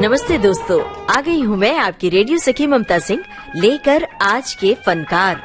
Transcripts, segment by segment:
नमस्ते दोस्तों, आ गई हूँ मैं आपकी रेडियो सखी ममता सिंह लेकर आज के फनकार।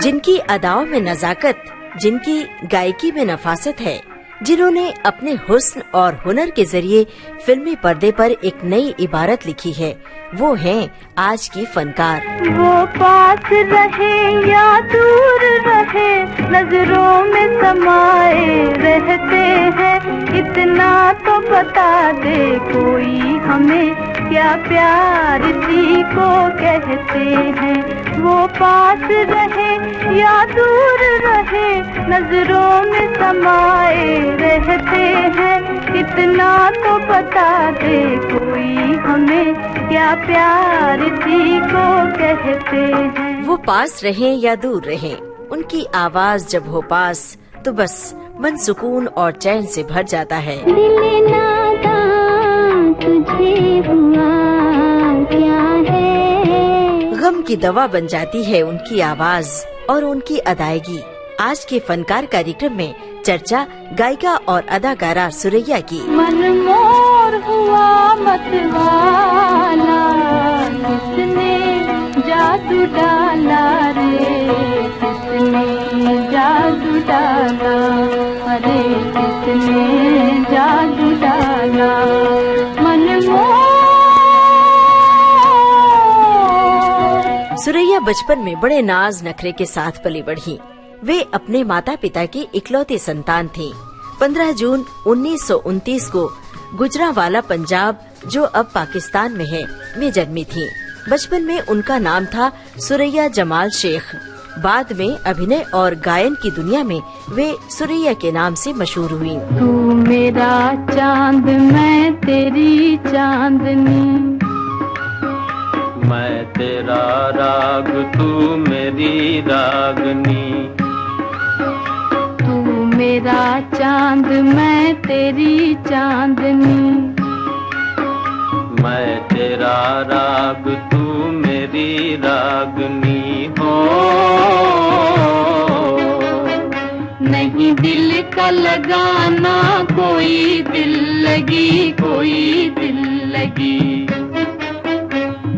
जिनकी अदाओं में नजाकत, जिनकी गायकी में नफासत है, जिन्होंने अपने हुस्न और हुनर के जरिए फिल्मी पर्दे पर एक नई इबारत लिखी है, वो हैं आज की फनकार। वो पास रहे या दूर रहे, नजरों में समाए रहते हैं। इतना तो बता दे कोई हमें, क्या प्यार इसी को कहते हैं। वो पास रहे या दूर रहे, नजरों में समाए रहते हैं। इतना तो बता दे कोई हमें, क्या प्यार इसी को कहते हैं। वो पास रहें या दूर रहें, उनकी आवाज जब हो पास तो बस मन सुकून और चैन से भर जाता है। दिल नादान तुझे हुआ क्या है। गम की दवा बन जाती है उनकी आवाज और उनकी अदायगी। आज के फनकार कार्यक्रम में चर्चा गायिका और अदाकारा सुरैया की। मन मोर हुआ मतवाला, किसने जादू डाला रे, किसने जादू डाला, अरे किसने जादू डाला। मन मोर। सुरैया बचपन में बड़े नाज नखरे के साथ पली बढ़ी। वे अपने माता पिता की इकलौती संतान थीं। 15 जून 1929 को गुजरांवाला पंजाब, जो अब पाकिस्तान में है, में जन्मी थीं। बचपन में उनका नाम था सुरैया जमाल शेख। बाद में अभिनय और गायन की दुनिया में वे सुरैया के नाम से मशहूर हुईं। तू मेरा चांद मैं तेरी चांदनी, मैं तेरा राग तू मेरी रागनी। तू मेरा चांद मैं तेरी चांदनी, मैं तेरा राग तू मेरी रागनी हो। नहीं दिल का लगाना कोई दिल लगी, कोई दिल लगी।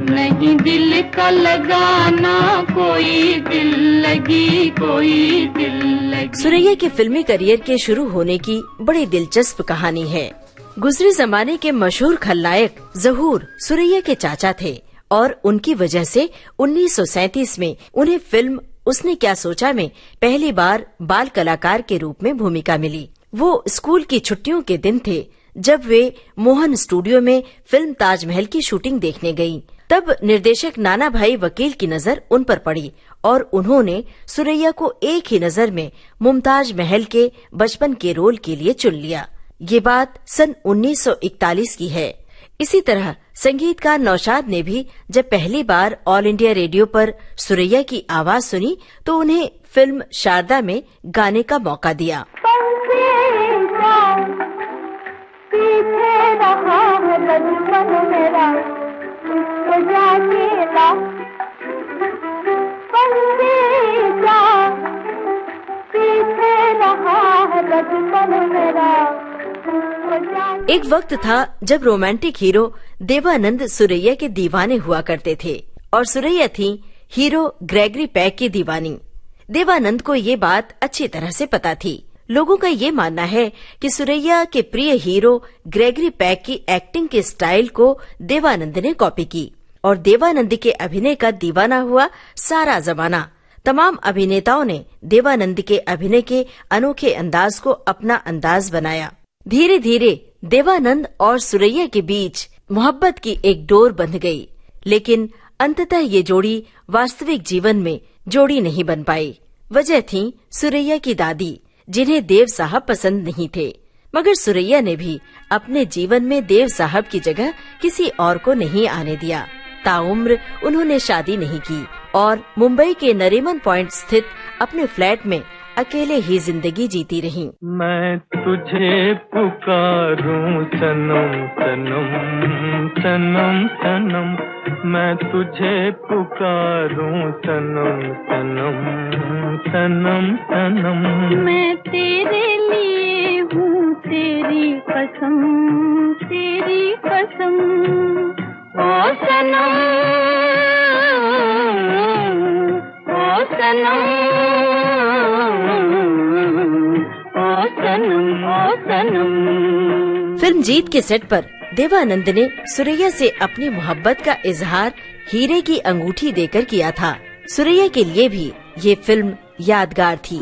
नहीं दिल का लगाना कोई दिल लगी, कोई दिल लगी। सुरैया के फिल्मी करियर के शुरू होने की बड़ी दिलचस्प कहानी है। गुजरे जमाने के मशहूर खलनायक ज़हूर सुरैया के चाचा थे और उनकी वजह से 1937 में उन्हें फिल्म उसने क्या सोचा में पहली बार बाल कलाकार के रूप में भूमिका मिली। वो स्कूल की छुट्टियों के दिन थे जब वे मोहन स्टूडियो में फिल्म ताजमहल की शूटिंग देखने गयीं। तब निर्देशक नाना भाई वकील की नजर उन पर पड़ी और उन्होंने सुरैया को एक ही नजर में मुमताज महल के बचपन के रोल के लिए चुन लिया। ये बात सन 1941 की है। इसी तरह संगीतकार नौशाद ने भी जब पहली बार ऑल इंडिया रेडियो पर सुरैया की आवाज सुनी तो उन्हें फिल्म शारदा में गाने का मौका दिया। एक वक्त था जब रोमांटिक हीरो देवानंद सुरैया के दीवाने हुआ करते थे और सुरैया थी हीरो ग्रेगरी पैक की दीवानी। देवानंद को ये बात अच्छी तरह से पता थी। लोगों का ये मानना है कि सुरैया के प्रिय हीरो ग्रेगरी पैक की एक्टिंग के स्टाइल को देवानंद ने कॉपी की और देवानंद के अभिनय का दीवाना हुआ सारा जमाना। तमाम अभिनेताओं ने देवानंद के अभिनय के अनोखे अंदाज को अपना अंदाज बनाया। धीरे धीरे देवानंद और सुरैया के बीच मोहब्बत की एक डोर बंध गई, लेकिन अंततः ये जोड़ी वास्तविक जीवन में जोड़ी नहीं बन पाई। वजह थी सुरैया की दादी, जिन्हें देव साहब पसंद नहीं थे। मगर सुरैया ने भी अपने जीवन में देव साहब की जगह किसी और को नहीं आने दिया। ताउम्र उन्होंने शादी नहीं की और मुंबई के नरीमन पॉइंट स्थित अपने फ्लैट में अकेले ही जिंदगी जीती रहीं। मैं तुझे पुकारूं सनम सनम सनम सनम, मैं तुझे पुकारूं सनम सनम सनम सनम। मैं तेरे लिए हूँ तेरी कसम ओ सनम ओ सनम ओ सनम ओ सनम। फिल्म जीत के सेट पर देवानंद ने सुरैया से अपनी मोहब्बत का इजहार हीरे की अंगूठी देकर किया था। सुरैया के लिए भी ये फिल्म यादगार थी।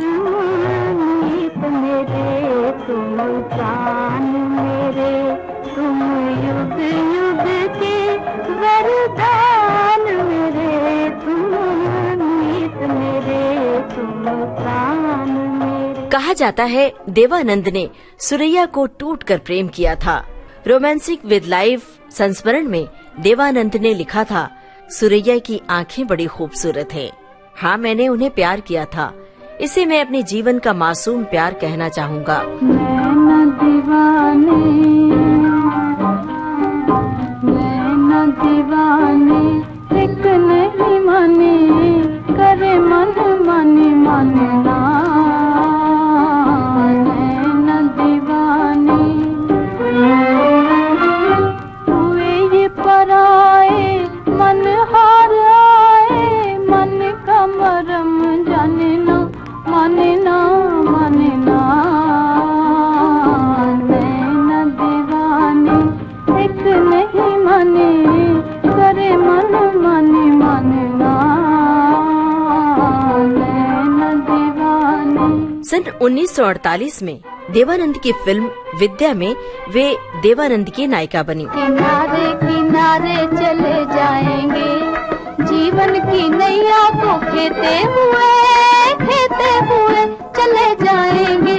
कहा जाता है देवानंद ने सुरैया को टूटकर प्रेम किया था। रोमांसिक विद लाइफ संस्मरण में देवानंद ने लिखा था, सुरैया की आंखें बड़ी खूबसूरत है। हाँ, मैंने उन्हें प्यार किया था। इसे मैं अपने जीवन का मासूम प्यार कहना चाहूँगा। एक नहीं माने करे मन माने मानना न दीवाने हुए ये पराए मन हार आए मन का मरम जाने ना माने ना माने ना न दीवाने एक नहीं माने करे मन माने मानना न दीवाने। सन 1948 में देवानंद की फिल्म विद्या में वे देवानंद की नायिका बनी। किनारे किनारे चले जाएंगे जीवन की नैया को खेते हुए चले जाएंगे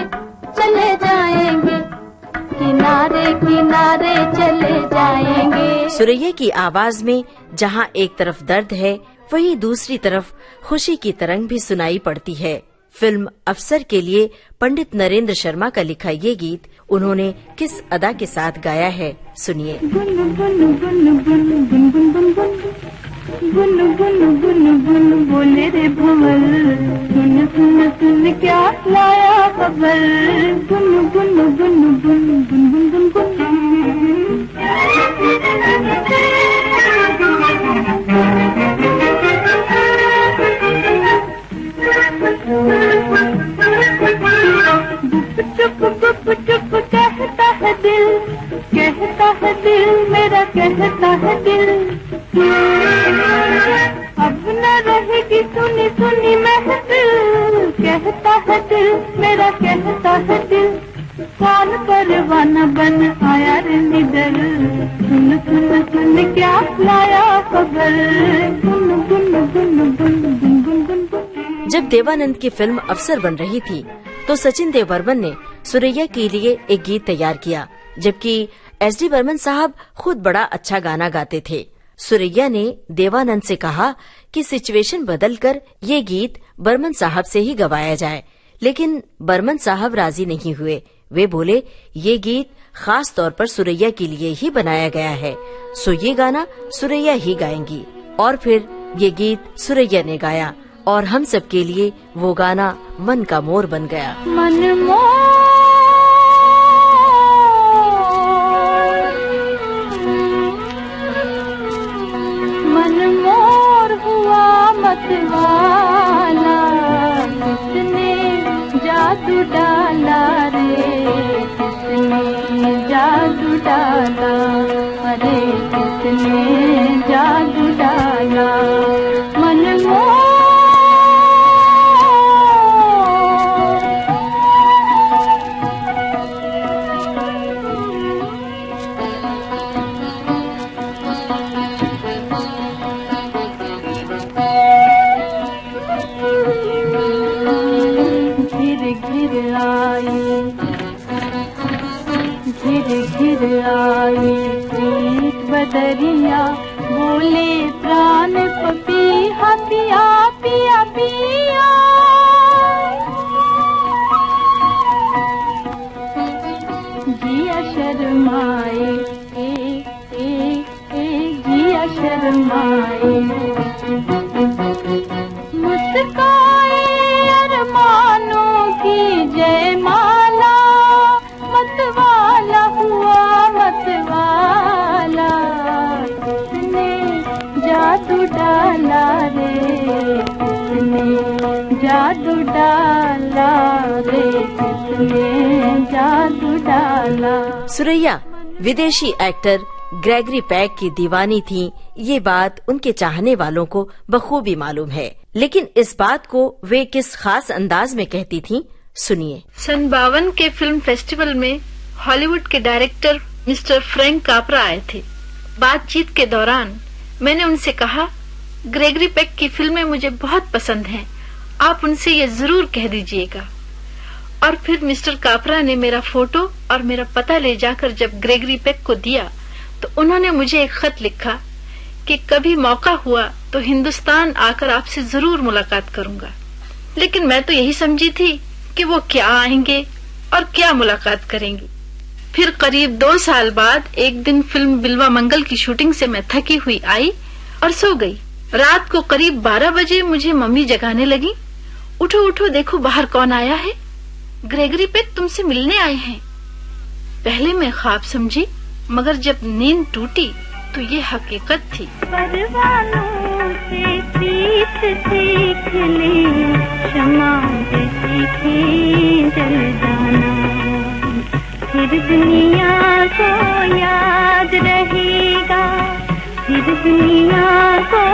किनारे किनारे चले जाएंगे। सुरैया की आवाज में जहाँ एक तरफ दर्द है, वहीं दूसरी तरफ खुशी की तरंग भी सुनाई पड़ती है। फिल्म अफसर के लिए पंडित नरेंद्र शर्मा का लिखा ये गीत उन्होंने किस अदा के साथ गाया है, सुनिए। गुन बोले रे भंवर सुन सुन सुन क्या लाया खबर गुन गुन गुन गुन गुन गुन गुन गुन। गुप चुप कहता है दिल मेरा कहता है दिल अब न रहेगी सुनी सुनी महफिल कहता है दिल मेरा कहता है दिल कौन परवाना बन आया रे निडर सुन सुन सुन क्या लाया खबर गुन गुन गुन गुन गुन गुन गुन गुन। जब देवानंद की फिल्म अफसर बन रही थी तो सचिन देव बर्मन ने सुरैया के लिए एक गीत तैयार किया, जबकि एस.डी. बर्मन साहब खुद बड़ा अच्छा गाना गाते थे। सुरैया ने देवानंद से कहा कि सिचुएशन बदलकर ये गीत बर्मन साहब से ही गवाया जाए, लेकिन बर्मन साहब राजी नहीं हुए। वे बोले, ये गीत खास तौर पर सुरैया के लिए ही बनाया गया है, सो ये गाना सुरैया ही गाएंगी। और फिर ये गीत सुरैया ने गाया और हम सब के लिए वो गाना मन का मोर बन गया। मन मोर हुआ मतवाला किसने जादू डाला रे किसने जादू डाला अरे किसने जादू डाला मन मोर। घिर आई प्रीत बदरिया बोले प्राण पपीहा पिया पिया पिया जिया शर्माए, जिया शर्माए। मुस्काए अरमानों की जयमाला, मतवाला हुआ मतवाला। किसने जादू डाला रे, किसने जादू डाला रे, किसने जादू डाला। सुरैया विदेशी एक्टर ग्रेगरी पैक की दीवानी थी, ये बात उनके चाहने वालों को बखूबी मालूम है। लेकिन इस बात को वे किस खास अंदाज में कहती थीं, सुनिए। सन 52 के फिल्म फेस्टिवल में हॉलीवुड के डायरेक्टर मिस्टर फ्रैंक कापरा आए थे। बातचीत के दौरान मैंने उनसे कहा, ग्रेगरी पैक की फिल्में मुझे बहुत पसंद हैं, आप उनसे ये जरूर कह दीजिएगा। और फिर मिस्टर कापरा ने मेरा फोटो और मेरा पता ले जाकर जब ग्रेगरी पैक को दिया तो उन्होंने मुझे एक खत लिखा कि कभी मौका हुआ तो हिंदुस्तान आकर आपसे जरूर मुलाकात करूंगा। लेकिन मैं तो यही समझी थी कि वो क्या आएंगे और क्या मुलाकात करेंगे। फिर करीब 2 साल बाद एक दिन फिल्म बिल्वा मंगल की शूटिंग से मैं थकी हुई आई और सो गई। रात को करीब 12 बजे मुझे मम्मी जगाने लगी, उठो उठो देखो बाहर कौन आया है, ग्रेगरी पैक तुमसे मिलने आए हैं। पहले मैं ख्वाब समझी, मगर जब नींद टूटी तो ये हकीकत थी। परवानों से प्रीत सीख ले, क्षमा से सीखे जल जाना। फिर दुनिया को याद रहेगा, फिर दुनिया को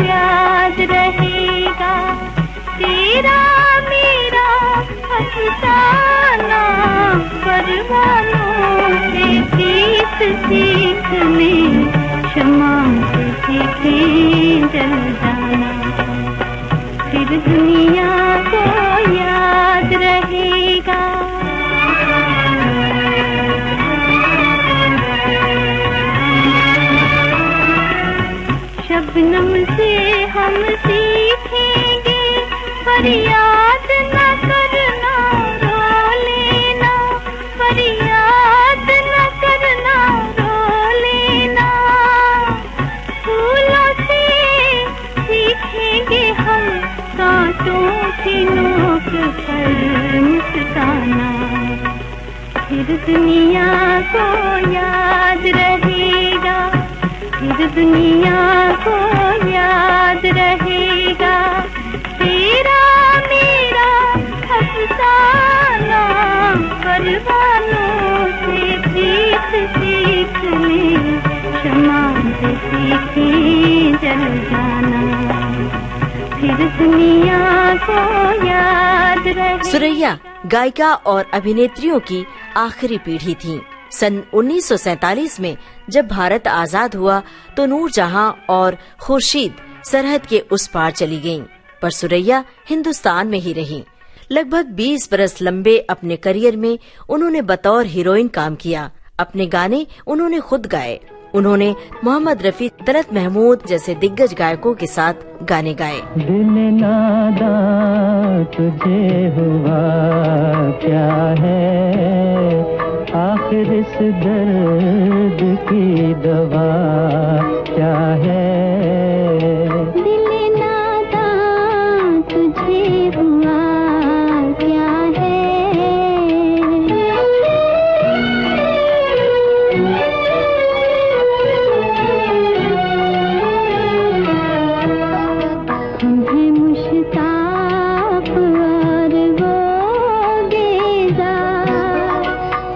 याद रहेगा। तेरा मेरा अफसाना, परवानों से प्रीत सीख ले, क्षमा से सीखे जल जाना। फिर दुनिया को याद रहेगा। शबनम से हम सीखेंगे, फरियाद न करना रो लेना, फरियाद न करना रो लेना। फूलों से सीखेंगे हम कांटों की नोक पर मुस्काना। फिर दुनिया को याद रहेगा, फिर दुनिया को याद रहेगा। तेरा मेरा अफसाना, परवानों से प्रीत सीख ले, क्षमा से सीखे जल जाना। फिर दुनिया को याद रहेगा। सुरैया गायिका और अभिनेत्रियों की आखिरी पीढ़ी थी। सन 1947 में जब भारत आजाद हुआ तो नूरजहां और खुर्शीद सरहद के उस पार चली गईं, पर सुरैया हिंदुस्तान में ही रहीं। लगभग 20 बरस लंबे अपने करियर में उन्होंने बतौर हीरोइन काम किया। अपने गाने उन्होंने खुद गाए। उन्होंने मोहम्मद रफी, तलत महमूद जैसे दिग्गज गायकों के साथ गाने गाए। दिल नादा तुझे हुआ क्या है, आखिर इस दर्द की दवा क्या है। दिल नादा तुझे हुआ क्या है। तुम्हें मुश्ताक और वो बेजार,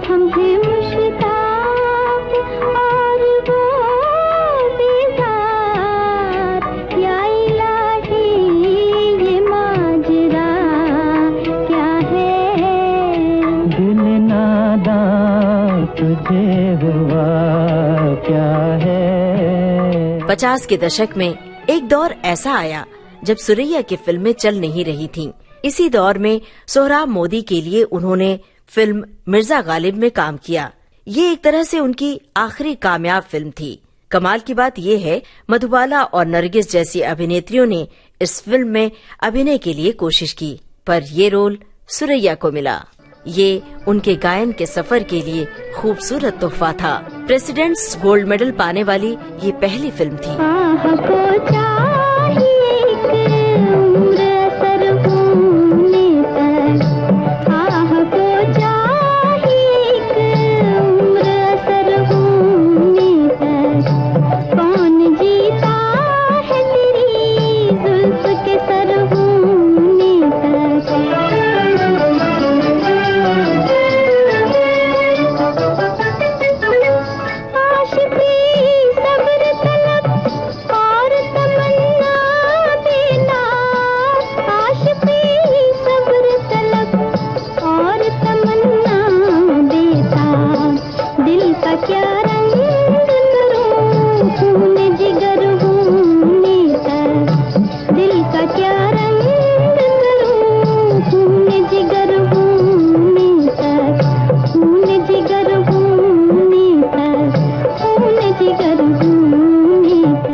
तुम्हें मुश्ताक और वो बेजार। या इलाही ये माजरा क्या है। दिल नादा तुझे हुआ क्या है। 50 के दशक में एक दौर ऐसा आया जब सुरैया की फिल्में चल नहीं रही थीं। इसी दौर में सोहराब मोदी के लिए उन्होंने फिल्म मिर्जा गालिब में काम किया। ये एक तरह से उनकी आखिरी कामयाब फिल्म थी। कमाल की बात ये है, मधुबाला और नरगिस जैसी अभिनेत्रियों ने इस फिल्म में अभिनय के लिए कोशिश की, पर ये रोल सुरैया को मिला। ये उनके गायन के सफर के लिए खूबसूरत तोहफा था। प्रेसिडेंट्स गोल्ड मेडल पाने वाली ये पहली फिल्म थी।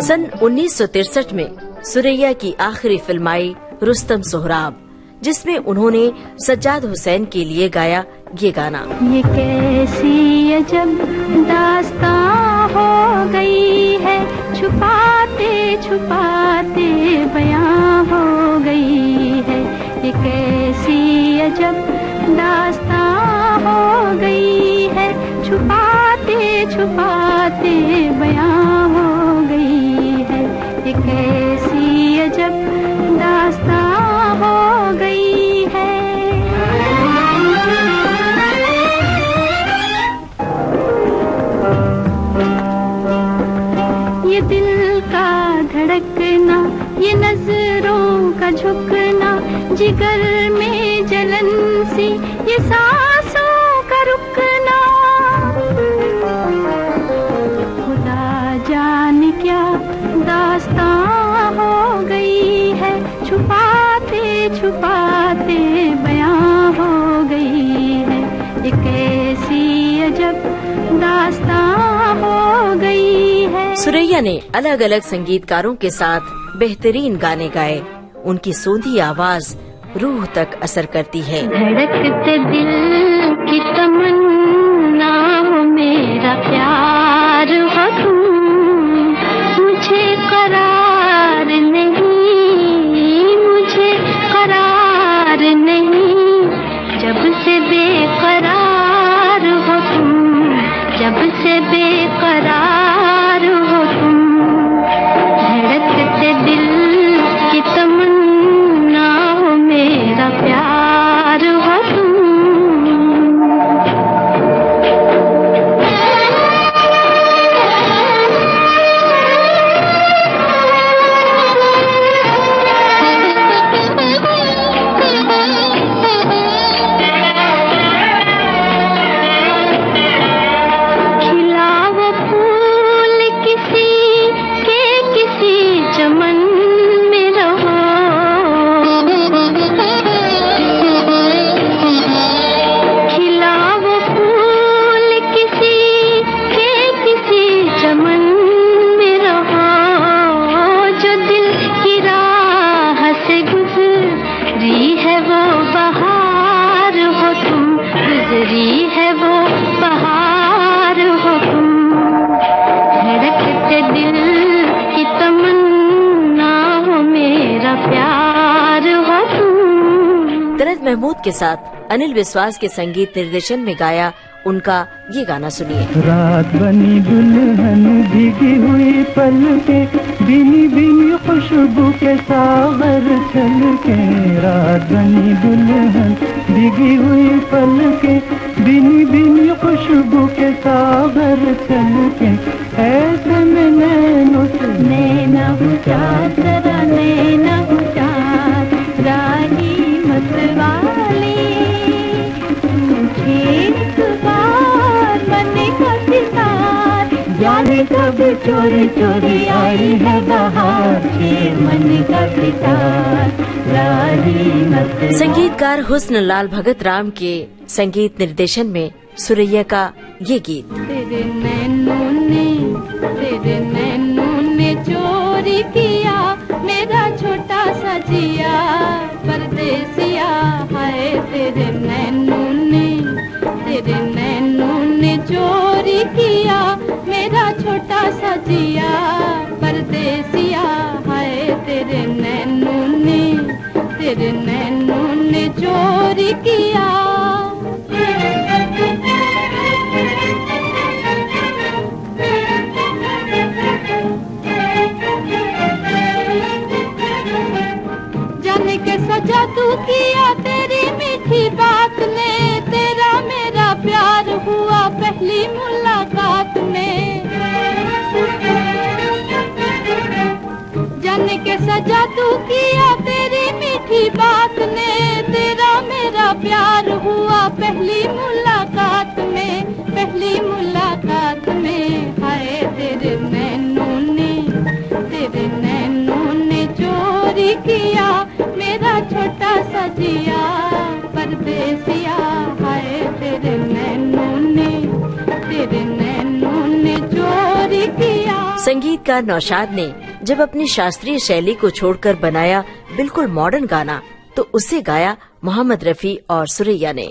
सन 1963 में सुरैया की आखिरी फिल्म आई रुस्तम सोहराब, जिसमें उन्होंने सज्जाद हुसैन के लिए गाया ये गाना। ये कैसी अजब दास्तां हो गई है, छुपाते छुपाते बयां हो गई है। ये कैसी अजब दास्तां हो गई है, छुपाते छुपाते बयां हो गई है। ये कैसी अजब दास्तां हो गई है। ये दिल का धड़कना, ये नजरों का झुकना, जिगर में जलन सी, ये सांसों का रुकना, खुदा जाने क्या दास्तां हो गई है, छुपाते छुपाते बयां हो गई है। ये कैसी अजब दास्तां हो गई है। सुरैया ने अलग अलग संगीतकारों के साथ बेहतरीन गाने गाए। उनकी सोंधी आवाज रूह तक असर करती है। धड़कते दिल की तमन्ना हो मेरा प्यार हो तुम, मुझे करार नहीं, मुझे करार नहीं, जब से बेकरार हो तुम, जब से बेकरार हो तुम। धड़कते दिल की तमन्ना हो मेरा प्यार हो तुम। तलत महमूद के साथ अनिल विश्वास के संगीत निर्देशन में गाया उनका ये गाना सुनिए। रात बनी दुल्हन भीगी हुई पलके, बिनी बिनी खुशबू के सागर छलके। रात बनी दुल्हन भीगी हुई पलके, बिनी बिनी खुशबू के सागर छलके। ऐसे में नैनो से नैना हुचार, जरा नैना हुचार, रानी मतवाली जाने कब चोरी चोरी आई है बहार, मन का सितार रानी मत। संगीतकार हुस्न लाल भगत राम के संगीत निर्देशन में सुरैया का ये गीत। तेरे नैनों ने चोरी किया मेरा छोटा सा जिया, परदेसिया है तेरे नैनों ने तेरे नैनों ने चोरी किया मेरा छोटा सा जिया परदेसिया हाय तेरे नैनों ने चोरी किया जाने कैसा जादू किया तेरी मीठी बात ने तेरा मेरा प्यार हुआ पहली मुलाकात में जाने कैसा जादू किया तेरी मीठी बात ने तेरा मेरा प्यार हुआ पहली मुलाकात में हाय तेरे नैनों ने चोरी किया मेरा छोटा सा जिया परदेसिया हाय तेरे नैनों ने चोरी किया। संगीतकार नौशाद ने जब अपनी शास्त्रीय शैली को छोड़कर बनाया बिल्कुल मॉडर्न गाना तो उसे गाया मोहम्मद रफी और सुरैया ने।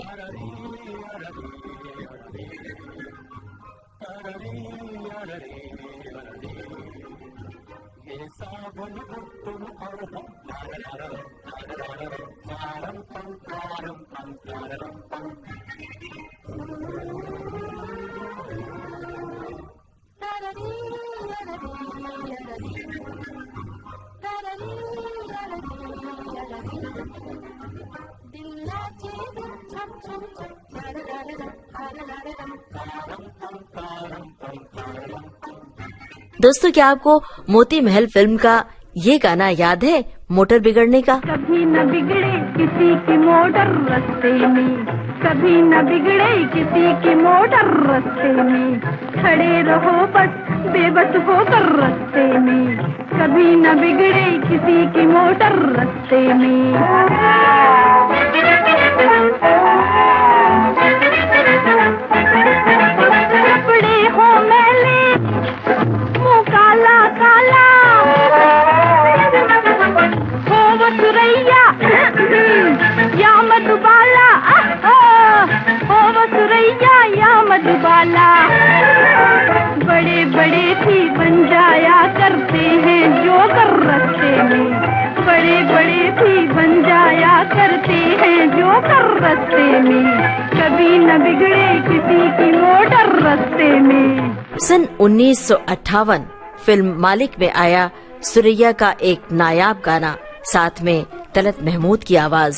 दोस्तों, क्या आपको मोती महल फिल्म का ये गाना याद है, मोटर बिगड़ने का? कभी न बिगड़े किसी की मोटर रास्ते में, कभी न बिगड़े किसी की मोटर रास्ते में, खड़े रहो बस बेबस होकर रास्ते में, कभी न बिगड़े किसी की मोटर रास्ते में। कपड़े हो मैले मुँह काला काला हो वो सुरैया या मधुबाला, हो वो सुरैया या मधुबाला, बड़े बड़े भी बन जाया करते हैं जोकर रास्ते में, बड़े बड़े भी बन जाया करते हैं जोकर रास्ते में, कभी न बिगड़े किसी की मोटर रास्ते में। सन 1958 फिल्म मालिक में आया सुरैया का एक नायाब गाना, साथ में तलत महमूद की आवाज,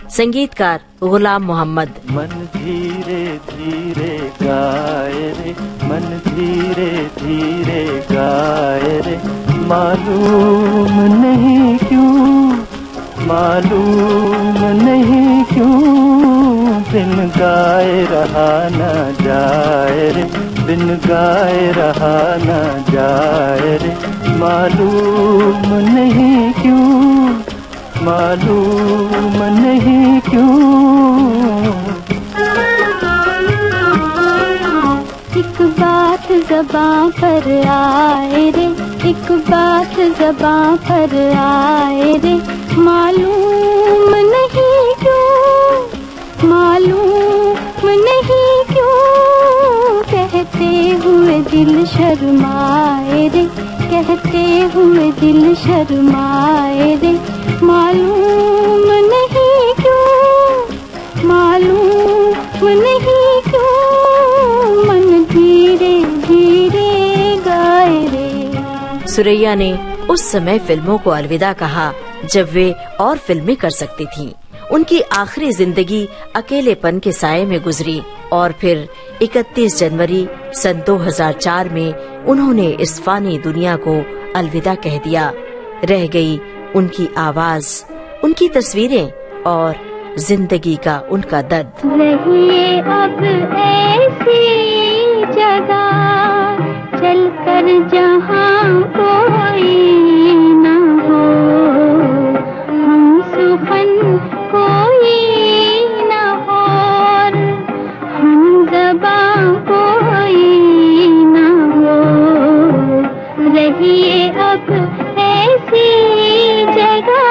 संगीतकार गुलाम मोहम्मद। मन धीरे धीरे गाए रे, मन धीरे धीरे गाए रे, मालूम नहीं क्यों, मालूम नहीं क्यों, बिन गाए रहा न जाए रे, बिन गाए रहा न जाए रे, मालूम नहीं क्यों, मालूम नहीं क्यों। एक बात ज़बां पर आए रे, एक बात ज़बां पर आए रे, मालूम नहीं क्यों, मालूम नहीं क्यों, कहते हुए दिल शर्माए रे, कहते हुए दिल शर्माए रे, मालूम नहीं क्यों, मालूम नहीं क्यों, मन धीरे धीरे गाए रे। सुरैया ने उस समय फिल्मों को अलविदा कहा जब वे और फिल्में कर सकती थीं। उनकी आखिरी जिंदगी अकेलेपन के साये में गुजरी और फिर 31 जनवरी सन 2004 में उन्होंने इस फानी दुनिया को अलविदा कह दिया। रह गई उनकी आवाज, उनकी तस्वीरें और जिंदगी का उनका दर्द। रहिए अब ऐसी जगह चलकर जहाँ कोई न हो, हम सुखन कोई न हो, हम ज़बां कोई न हो, रहिए अब ऐसी जगह।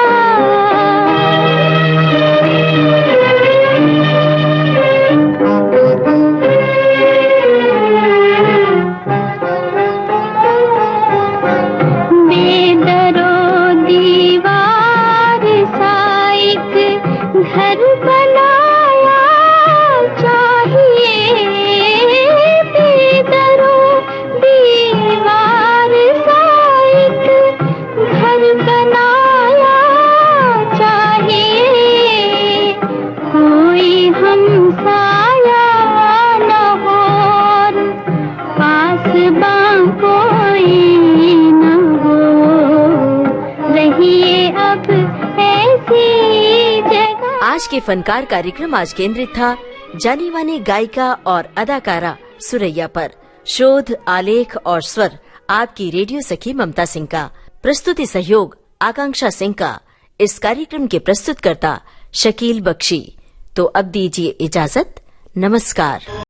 अब ऐसी जगह। आज के फनकार कार्यक्रम आज केंद्रित था जानी मानी गायिका और अदाकारा सुरैया पर। शोध, आलेख और स्वर आपकी रेडियो सखी ममता सिंह का। प्रस्तुति सहयोग आकांक्षा सिंह का। इस कार्यक्रम के प्रस्तुतकर्ता शकील बख्शी। तो अब दीजिए इजाजत। नमस्कार।